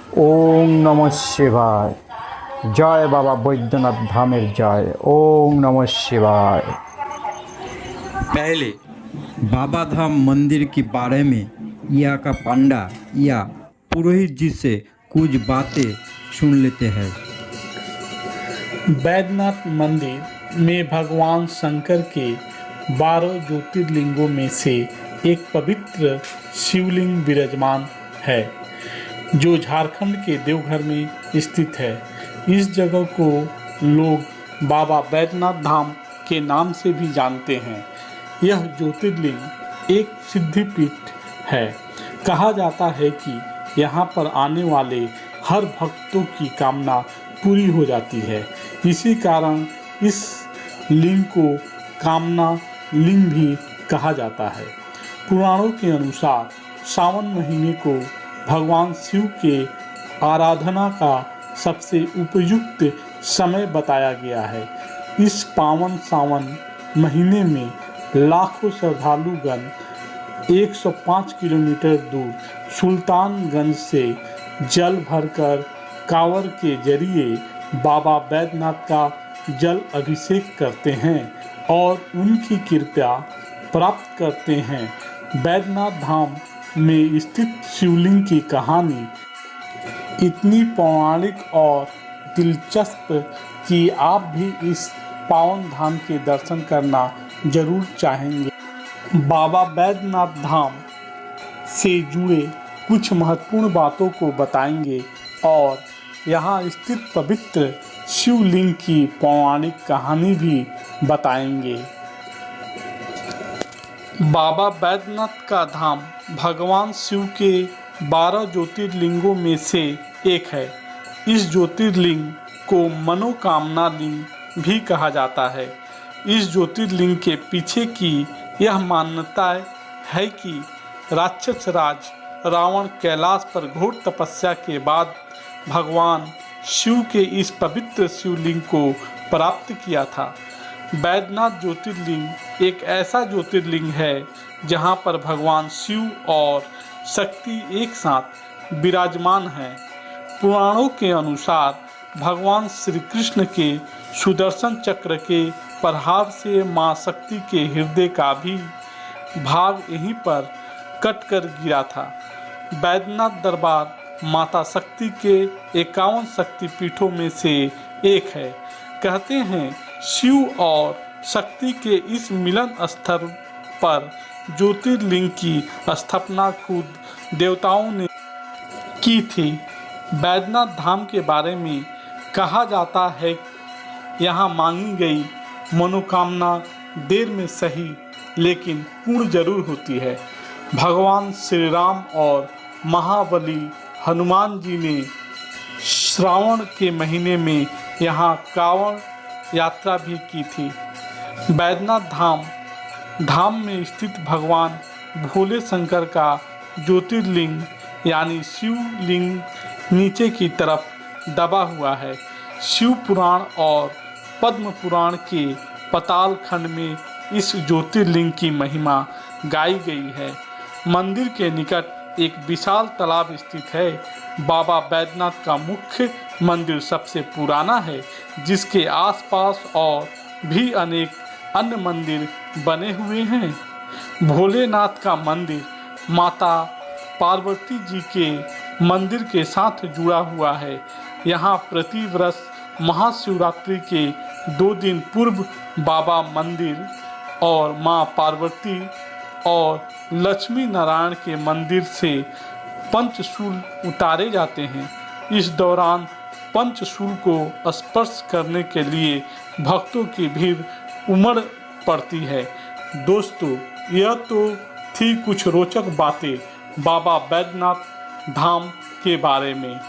ओम नमः शिवाय। जय बाबा बैद्यनाथ धामेर जय। ओम नमः शिवाय। पहले बाबा धाम मंदिर के बारे में यहाँ का पंडा या पुरोहित जी से कुछ बातें सुन लेते हैं। बैद्यनाथ मंदिर में भगवान शंकर के 12 ज्योतिर्लिंगों में से एक पवित्र शिवलिंग विराजमान है, जो झारखंड के देवघर में स्थित है। इस जगह को लोग बाबा बैद्यनाथ धाम के नाम से भी जानते हैं। यह ज्योतिर्लिंग एक सिद्धिपीठ है। कहा जाता है कि यहाँ पर आने वाले हर भक्तों की कामना पूरी हो जाती है। इसी कारण इस लिंग को कामना लिंग भी कहा जाता है। पुराणों के अनुसार सावन महीने को भगवान शिव के आराधना का सबसे उपयुक्त समय बताया गया है। इस पावन सावन महीने में लाखों श्रद्धालुगण 105 किलोमीटर दूर सुल्तानगंज से जल भरकर कांवड़ के जरिए बाबा बैद्यनाथ का जल अभिषेक करते हैं और उनकी कृपा प्राप्त करते हैं। बैद्यनाथ धाम में स्थित शिवलिंग की कहानी इतनी पौराणिक और दिलचस्प कि आप भी इस पावन धाम के दर्शन करना जरूर चाहेंगे। बाबा बैद्यनाथ धाम से जुड़े कुछ महत्वपूर्ण बातों को बताएंगे और यहाँ स्थित पवित्र शिवलिंग की पौराणिक कहानी भी बताएंगे। बाबा बैद्यनाथ का धाम भगवान शिव के 12 ज्योतिर्लिंगों में से एक है। इस ज्योतिर्लिंग को मनोकामना लिंग भी कहा जाता है। इस ज्योतिर्लिंग के पीछे की यह मान्यता है कि राक्षस राज रावण कैलाश पर घोर तपस्या के बाद भगवान शिव के इस पवित्र शिवलिंग को प्राप्त किया था। बैद्यनाथ ज्योतिर्लिंग एक ऐसा ज्योतिर्लिंग है जहां पर भगवान शिव और शक्ति एक साथ विराजमान हैं। पुराणों के अनुसार भगवान श्री कृष्ण के सुदर्शन चक्र के प्रहार से मां शक्ति के हृदय का भी भाग यहीं पर कटकर गिरा था। बैद्यनाथ दरबार माता शक्ति के 51 शक्तिपीठों में से एक है। कहते हैं शिव और शक्ति के इस मिलन स्थल पर ज्योतिर्लिंग की स्थापना खुद देवताओं ने की थी। बैद्यनाथ धाम के बारे में कहा जाता है यहाँ मांगी गई मनोकामना देर में सही लेकिन पूर्ण जरूर होती है। भगवान श्री राम और महाबली हनुमान जी ने श्रावण के महीने में यहाँ कांवड़ यात्रा भी की थी। बैद्यनाथ धाम में स्थित भगवान भोले शंकर का ज्योतिर्लिंग यानी शिवलिंग नीचे की तरफ दबा हुआ है। शिव पुराण और पद्म पुराण के पाताल खंड में इस ज्योतिर्लिंग की महिमा गाई गई है। मंदिर के निकट एक विशाल तालाब स्थित है। बाबा बैद्यनाथ का मुख्य मंदिर सबसे पुराना है, जिसके आसपास और भी अनेक अन्य मंदिर बने हुए हैं। भोलेनाथ का मंदिर माता पार्वती जी के मंदिर के साथ जुड़ा हुआ है। यहाँ प्रतिवर्ष महाशिवरात्रि के 2 दिन पूर्व बाबा मंदिर और माँ पार्वती और लक्ष्मी नारायण के मंदिर से पंचशूल उतारे जाते हैं। इस दौरान पंचशूल को स्पर्श करने के लिए भक्तों की भीड़ उमड़ पड़ती है। दोस्तों, यह तो थी कुछ रोचक बातें बाबा बैद्यनाथ धाम के बारे में।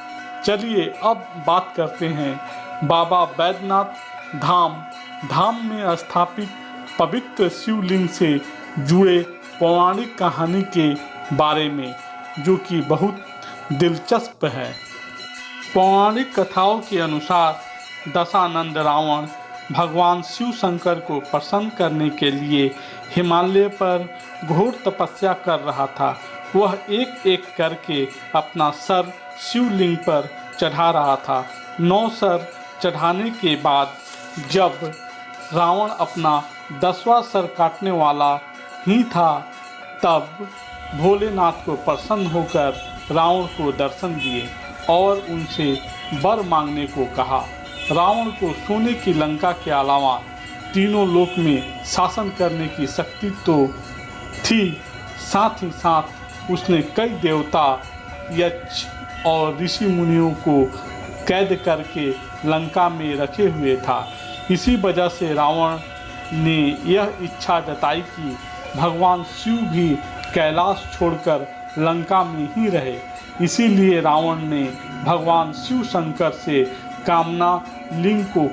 चलिए अब बात करते हैं बाबा बैद्यनाथ धाम में स्थापित पवित्र शिवलिंग से जुड़े पौराणिक कहानी के बारे में, जो कि बहुत दिलचस्प है। पौराणिक कथाओं के अनुसार दशानंद रावण भगवान शिव शंकर को प्रसन्न करने के लिए हिमालय पर घोर तपस्या कर रहा था। वह एक एक करके अपना सर शिवलिंग पर चढ़ा रहा था। 9 सर चढ़ाने के बाद जब रावण अपना 10वां सर काटने वाला ही था, तब भोलेनाथ को प्रसन्न होकर रावण को दर्शन दिए और उनसे वर मांगने को कहा। रावण को सोने की लंका के अलावा तीनों लोक में शासन करने की शक्ति तो थी, साथ ही साथ उसने कई देवता, यक्ष और ऋषि मुनियों को कैद करके लंका में रखे हुए था। इसी वजह से रावण ने यह इच्छा जताई कि भगवान शिव भी कैलाश छोड़कर लंका में ही रहे। इसीलिए रावण ने भगवान शिव शंकर से कामना लिंग को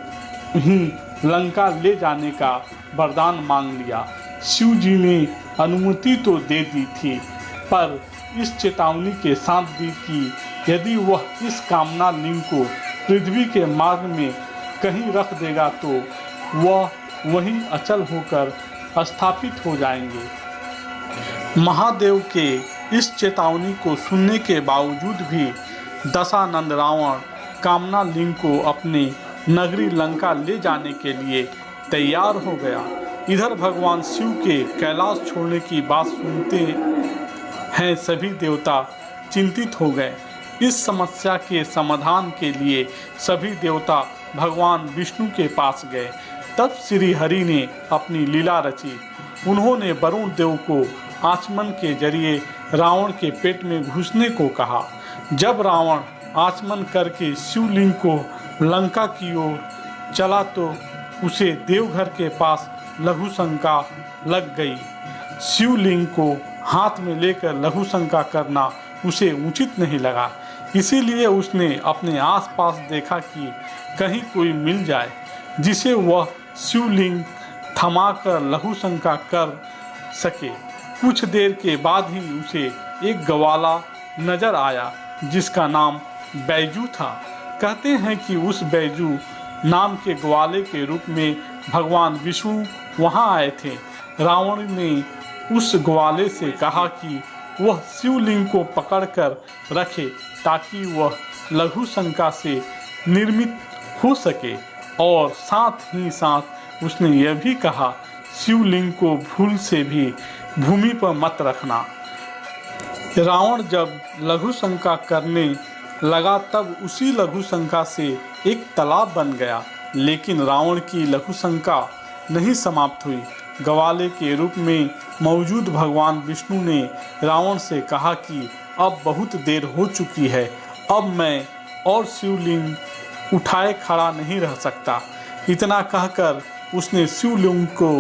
ही लंका ले जाने का वरदान मांग लिया। शिव जी ने अनुमति तो दे दी थी, पर इस चेतावनी के साथ दी कि यदि वह इस कामना लिंग को पृथ्वी के मार्ग में कहीं रख देगा तो वह वहीं अचल होकर स्थापित हो जाएंगे। महादेव के इस चेतावनी को सुनने के बावजूद भी दशानंद रावण कामना लिंग को अपने नगरी लंका ले जाने के लिए तैयार हो गया। इधर भगवान शिव के कैलाश छोड़ने की बात सुनते हैं सभी देवता चिंतित हो गए। इस समस्या के समाधान के लिए सभी देवता भगवान विष्णु के पास गए। तब श्री हरि ने अपनी लीला रची। उन्होंने वरुण देव को आचमन के जरिए रावण के पेट में घुसने को कहा। जब रावण आचमन करके शिवलिंग को लंका की ओर चला तो उसे देवघर के पास लघु शंका लग गई। शिवलिंग को हाथ में लेकर लघु शंका करना उसे उचित नहीं लगा। इसीलिए उसने अपने आसपास देखा कि कहीं कोई मिल जाए जिसे वह शिवलिंग थमाकर लघु शंका कर सके। कुछ देर के बाद ही उसे एक ग्वाला नजर आया जिसका नाम बैजू था। कहते हैं कि उस बैजू नाम के ग्वाले के रूप में भगवान विष्णु वहां आए थे। रावण ने उस ग्वाले से कहा कि वह शिवलिंग को पकड़कर रखे ताकि वह लघु शंका से निर्मित हो सके, और साथ ही साथ उसने यह भी कहा शिवलिंग को भूल से भी भूमि पर मत रखना। रावण जब लघु शंका करने लगा तब उसी लघु शंका से एक तालाब बन गया, लेकिन रावण की लघु शंका नहीं समाप्त हुई। ग्वाले के रूप में मौजूद भगवान विष्णु ने रावण से कहा कि अब बहुत देर हो चुकी है, अब मैं और शिवलिंग उठाए खड़ा नहीं रह सकता। इतना कहकर उसने शिवलिंग को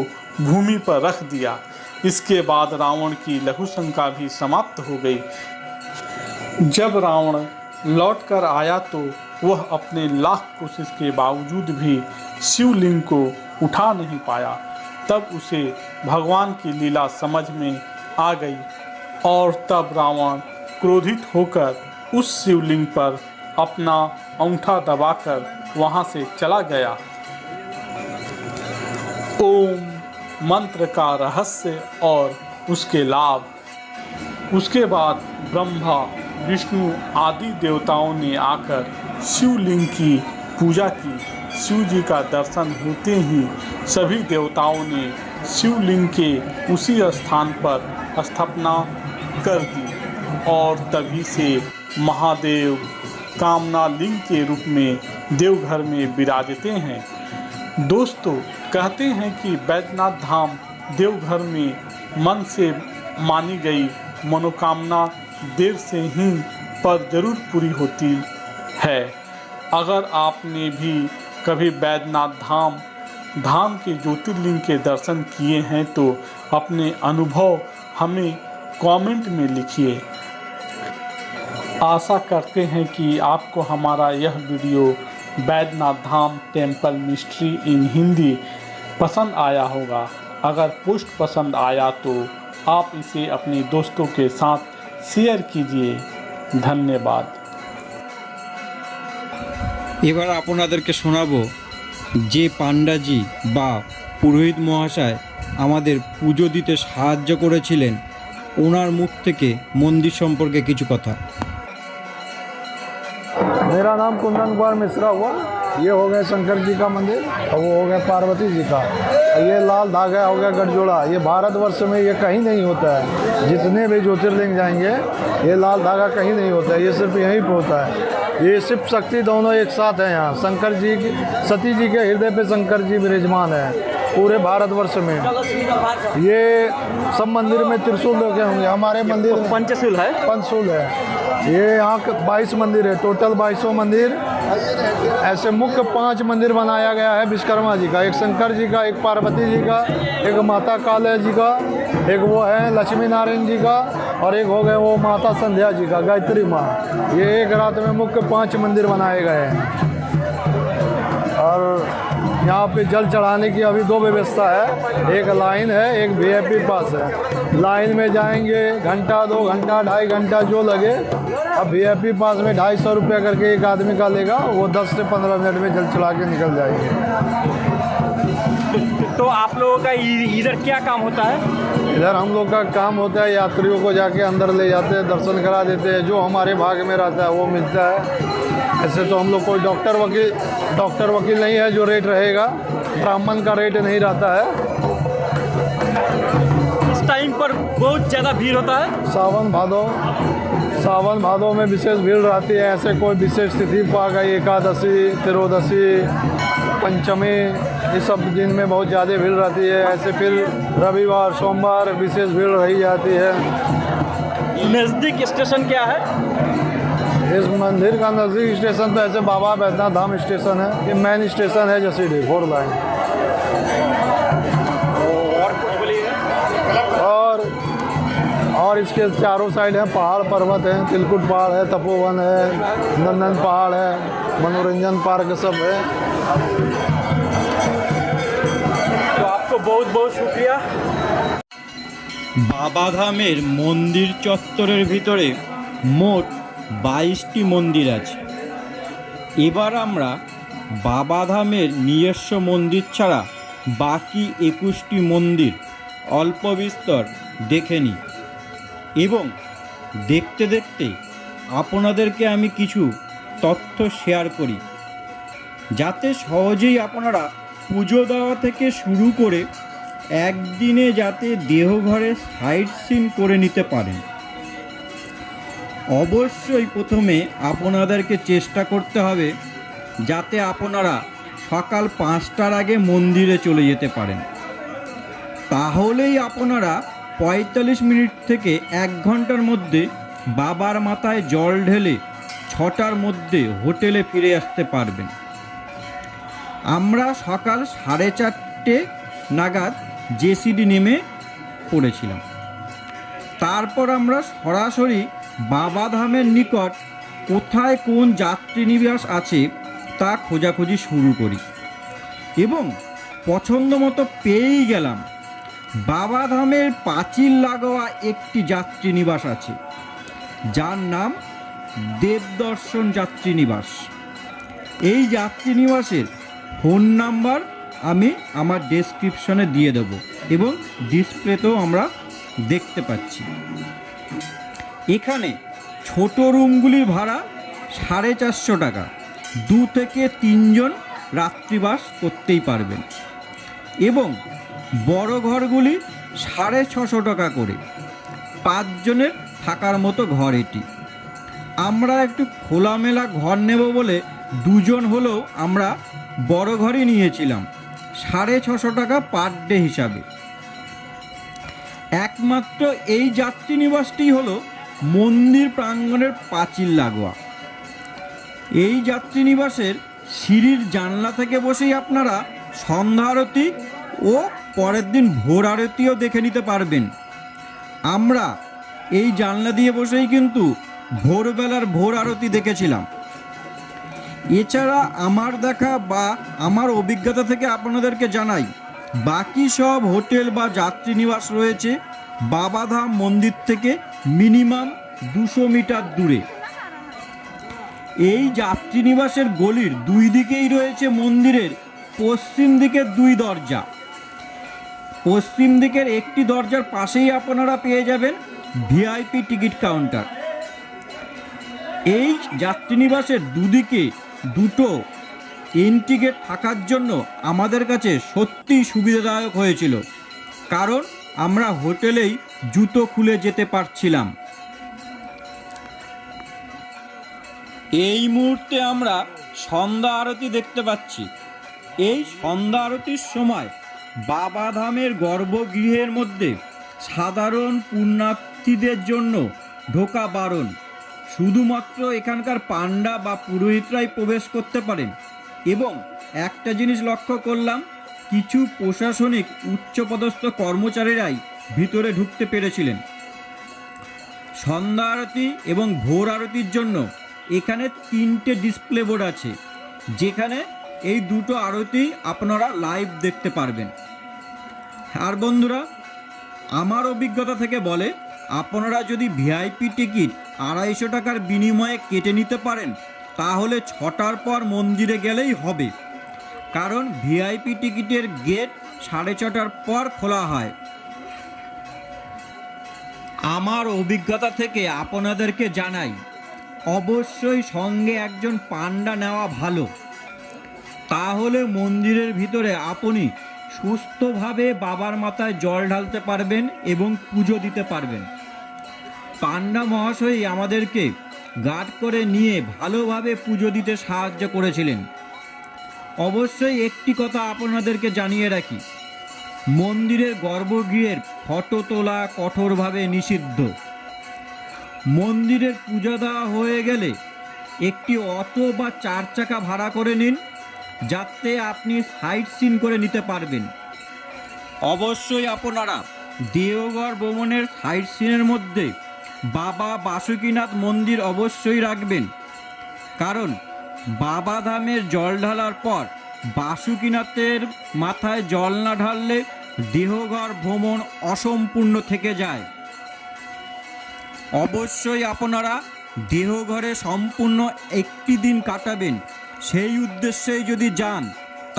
भूमि पर रख दिया। इसके बाद रावण की लघु शंका भी समाप्त हो गई। जब रावण लौट कर आया तो वह अपने लाख कोशिश के बावजूद भी शिवलिंग को उठा नहीं पाया। तब उसे भगवान की लीला समझ में आ गई और तब रावण क्रोधित होकर उस शिवलिंग पर अपना अंगूठा दबाकर वहां से चला गया। ओम मंत्र का रहस्य और उसके लाभ। उसके बाद ब्रह्मा, विष्णु आदि देवताओं ने आकर शिवलिंग की पूजा की। शिव जी का दर्शन होते ही सभी देवताओं ने शिवलिंग के उसी स्थान पर स्थापना कर दी और तभी से महादेव कामना लिंग के रूप में देवघर में विराजते हैं। दोस्तों, कहते हैं कि बैद्यनाथ धाम देवघर में मन से मानी गई मनोकामना देर से ही पर जरूर पूरी होती है। अगर आपने भी कभी बैद्यनाथ धाम के ज्योतिर्लिंग के दर्शन किए हैं तो अपने अनुभव हमें कमेंट में लिखिए। आशा करते हैं कि आपको हमारा यह video Baidyanath Dham temple mystery इन हिंदी पसंद आया होगा। अगर पोस्ट पसंद आया तो आप इसे अपने दोस्तों के साथ शेयर कीजिए। धन्यवाद। এবার আপনাদেরকে শোনাবো যে পান্ডাজি বা পুরোহিত মহাশয় আমাদের পুজো দিতে সাহায্য করেছিলেন ওনার মুখ থেকে মন্দির সম্পর্কে কিছু কথা। मेरा नाम कुंदन कुमार मिश्रा हुआ। ये हो गया शंकर जी का मंदिर और वो हो गया पार्वती जी का। और ये लाल धागा हो गया गठजोड़ा। ये भारतवर्ष में ये कहीं नहीं होता है। जितने भी ज्योतिर्लिंग जाएंगे ये लाल धागा कहीं नहीं होता है, ये सिर्फ यहीं पे होता है। ये शिव शक्ति दोनों एक साथ हैं यहाँ। शंकर जी की, सती जी के हृदय पे शंकर जी विराजमान है पूरे भारतवर्ष में। ये सब मंदिर में त्रिशूल लगे होंगे। हमारे मंदिर पंचशूल है। पंचशूल है। ये यहाँ 22 मंदिर है, टोटल 22 मंदिर। ऐसे मुख्य 5 मंदिर बनाया गया है विश्वकर्मा जी का, एक शंकर जी का, एक पार्वती जी का, एक माता काले जी का, एक वो है लक्ष्मी नारायण जी का, और एक हो गए वो माता संध्या जी का, गायत्री माँ। ये एक रात में मुख्य 5 मंदिर बनाए गए हैं। और यहाँ पे जल चढ़ाने की अभी 2 व्यवस्था है, एक लाइन है, एक वीआईपी पास है। लाइन में जाएंगे घंटा, 2 घंटा, 2.5 घंटा जो लगे। अब वीआईपी पास में 250 रुपया करके एक आदमी का लेगा, वो 10 से 15 मिनट में जल चढ़ा के निकल जाएंगे। तो आप लोगों का इधर क्या काम होता है? इधर हम लोग का काम होता है, यात्रियों को जाके अंदर ले जाते हैं, दर्शन करा देते हैं। जो हमारे भाग में रहता है वो मिलता है। ऐसे तो हम लोग कोई डॉक्टर वकील नहीं है जो रेट रहेगा, ब्राह्मण का रेट नहीं रहता है। इस टाइम पर बहुत ज़्यादा भीड़ होता है। सावन भादो में विशेष भीड़ रहती है। ऐसे कोई विशेष तिथि पा गई, एकादशी, त्रोदशी, पंचमी, ये सब दिन में बहुत ज़्यादा भीड़ रहती है। ऐसे फिर रविवार, सोमवार विशेष भीड़ रही जाती है। नज़दीक स्टेशन क्या है? इस मंदिर का नज़दीक स्टेशन तो ऐसे बाबा बैद्यनाथ धाम स्टेशन है। ये मेन स्टेशन है जसीडीह 4 लाइन। और इसके चारों साइड हैं पहाड़ पर्वत हैं, तिलकुट पहाड़ है, तपोवन है, नंदन पहाड़ है, मनोरंजन पार्क सब है। तो आपको बहुत बहुत शुक्रिया। বাবাধামের মন্দির চত্বরের ভিতরে মোট 22টি মন্দির আছে। এবার আমরা বাবাধামের নিজস্ব মন্দির ছাড়া বাকি 21টি মন্দির অল্প বিস্তর দেখে নিই এবং দেখতে দেখতে আপনাদেরকে আমি কিছু তথ্য শেয়ার করি, যাতে সহজেই আপনারা পুজো দেওয়া থেকে শুরু করে একদিনে যাতে দেওঘরে সাইট সিন করে নিতে পারেন। অবশ্যই প্রথমে আপনাদেরকে চেষ্টা করতে হবে যাতে আপনারা সকাল 5টার আগে মন্দিরে চলে যেতে পারেন। তাহলেই আপনারা 45 মিনিট থেকে 1 ঘন্টার মধ্যে বাবার মাথায় জল ঢেলে 6টার মধ্যে হোটেলে ফিরে আসতে পারবেন। আমরা সকাল 4:30 নাগাদ জেসিডি নেমে পড়েছিলাম। তারপর আমরা সরাসরি বাবাধামের নিকট কোথায় কোন যাত্রীনিবাস আছে তা খোঁজাখুঁজি শুরু করি এবং পছন্দ মতো পেয়েই গেলাম। বাবাধামের পাঁচিল লাগোয়া একটি যাত্রীনিবাস আছে, যার নাম দেবদর্শন যাত্রীনিবাস। এই যাত্রীনিবাসের ফোন নাম্বার আমি আমার ডেসক্রিপশনে দিয়ে দেব এবং ডিসপ্লেতেও আমরা দেখতে পাচ্ছি। এখানে ছোট রুমগুলির ভাড়া 450 টাকা, 2 থেকে 3 জন রাত্রিবাস করতেই পারবেন এবং বড় ঘরগুলি 650 টাকা করে, 5 জনের থাকার মতো ঘর এটি। আমরা একটু খোলামেলা ঘর নেব বলে 2 জন হলেও আমরা বড় ঘরই নিয়েছিলাম, 650 টাকা পার ডে হিসাবে। একমাত্র এই যাত্রীনিবাসটি হলো মন্দির প্রাঙ্গণের পাঁচিল লাগোয়া। এই যাত্রীনিবাসের সিঁড়ির জানলা থেকে বসেই আপনারা সন্ধ্যা আরতি ও পরের দিন ভোর আরতিও দেখে নিতে পারবেন। আমরা এই জানলা দিয়ে বসেই কিন্তু ভোরবেলার ভোর আরতি দেখেছিলাম। এছাড়া আমার দেখা বা আমার অভিজ্ঞতা থেকে আপনাদেরকে জানাই, বাকি সব হোটেল বা যাত্রীনিবাস রয়েছে বাবাধাম মন্দির থেকে মিনিমাম 200 মিটার দূরে। এই যাত্রীনিবাসের গলির 2 দিকেই রয়েছে মন্দিরের পশ্চিম দিকের 2 দরজা। পশ্চিম দিকের একটি দরজার পাশেই আপনারা পেয়ে যাবেন ভিআইপি টিকিট কাউন্টার। এই যাত্রীনিবাসের দুদিকে দুটো এন্ট্রি গেট থাকার জন্য আমাদের কাছে সত্যিই সুবিধাদায়ক হয়েছিল, কারণ আমরা হোটেলেই জুতো খুলে যেতে পারছিলাম। এই মুহূর্তে আমরা সন্ধ্যা আরতি দেখতে পাচ্ছি। এই সন্ধ্যা আরতির সময় বাবাধামের গর্ভগৃহের মধ্যে সাধারণ পুণ্যার্থীদের জন্য ঢোকা বারণ। শুধুমাত্র এখানকার পান্ডা বা পুরোহিতরাই প্রবেশ করতে পারেন। এবং একটা জিনিস লক্ষ্য করলাম, কিছু প্রশাসনিক উচ্চপদস্থ কর্মচারীরাই ভিতরে ঢুকতে পেরেছিলেন। সন্ধ্যা আরতি এবং ভোর আরতির জন্য এখানে 3টে ডিসপ্লে বোর্ড আছে, যেখানে এই দুটো আরতি আপনারা লাইভ দেখতে পারবেন। আর বন্ধুরা, আমার অভিজ্ঞতা থেকে বলে, আপনারা যদি ভিআইপি টিকিট 250 টাকার বিনিময়ে কেটে নিতে পারেন, তাহলে 6টার পর মন্দিরে গেলেই হবে, কারণ ভিআইপি টিকিটের গেট 6:30টার পর খোলা হয়। আমার অভিজ্ঞতা থেকে আপনাদেরকে জানাই, অবশ্যই সঙ্গে একজন পান্ডা নেওয়া ভালো, তাহলে মন্দিরের ভিতরে আপনি সুস্থভাবে বাবার মাথায় জল ঢালতে পারবেন এবং পুজো দিতে পারবেন। পান্ডা মহাশয় আমাদেরকে গার্ড করে নিয়ে ভালোভাবে পুজো দিতে সাহায্য করেছিলেন। অবশ্যই একটি কথা আপনাদেরকে জানিয়ে রাখি, মন্দিরের গর্ভগৃহের ফটো তোলা কঠোরভাবে নিষিদ্ধ। মন্দিরের পূজা দেওয়া হয়ে গেলে একটি অটো বা 4 চাকা ভাড়া করে নিন, যাতে আপনি সাইট সিন করে নিতে পারবেন। অবশ্যই আপনারা দেওঘর ভ্রমণের সাইট সিনের মধ্যে বাবা বাসুকীনাথ মন্দির অবশ্যই রাখবেন, কারণ বাবাধামের জল ঢালার পর বাসুকীনাথের মাথায় জল না ঢাললে দেওঘর ভ্রমণ অসম্পূর্ণ থেকে যায়। অবশ্যই আপনারা দেওঘরে সম্পূর্ণ একটি দিন কাটাবেন, সেই উদ্দেশ্যেই যদি যান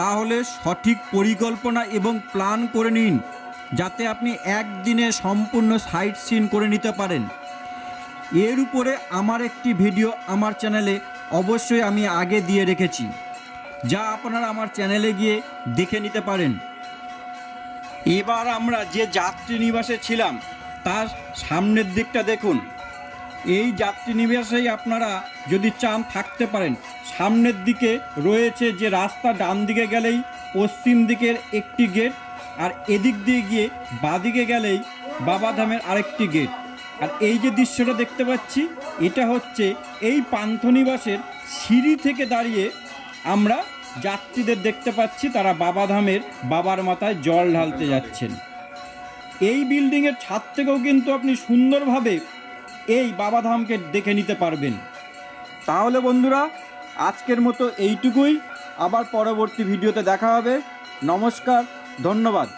তাহলে সঠিক পরিকল্পনা এবং প্ল্যান করে নিন, যাতে আপনি একদিনে সম্পূর্ণ সাইট সিন করে নিতে পারেন। এর উপরে আমার একটি ভিডিও আমার চ্যানেলে অবশ্যই আমি আগে দিয়ে রেখেছি, যা আপনারা আমার চ্যানেলে গিয়ে দেখে নিতে পারেন। এবার আমরা যে যাত্রী নিবাসে ছিলাম তার সামনের দিকটা দেখুন। এই যাত্রী নিবাসেই আপনারা যদি চান থাকতে পারেন। সামনের দিকে রয়েছে যে রাস্তা, ডান দিকে গেলেই পশ্চিম দিকের একটি গেট, আর এদিক দিয়ে গিয়ে বাঁদিকে গেলেই বাবাধামের আরেকটি গেট। আর এই যে দৃশ্যটা দেখতে পাচ্ছি, এটা হচ্ছে এই পান্থনিবাসের সিঁড়ি থেকে দাঁড়িয়ে আমরা যাত্রীদের দেখতে পাচ্ছি, তারা বাবাধামের বাবার মাথায় জল ঢালতে যাচ্ছেন। এই বিল্ডিংয়ের ছাদ থেকেও কিন্তু আপনি সুন্দরভাবে এই বাবাধামকে দেখে নিতে পারবেন। তাহলে বন্ধুরা, আজকের মতো এইটুকুই। আবার পরবর্তী ভিডিওতে দেখা হবে। নমস্কার, ধন্যবাদ।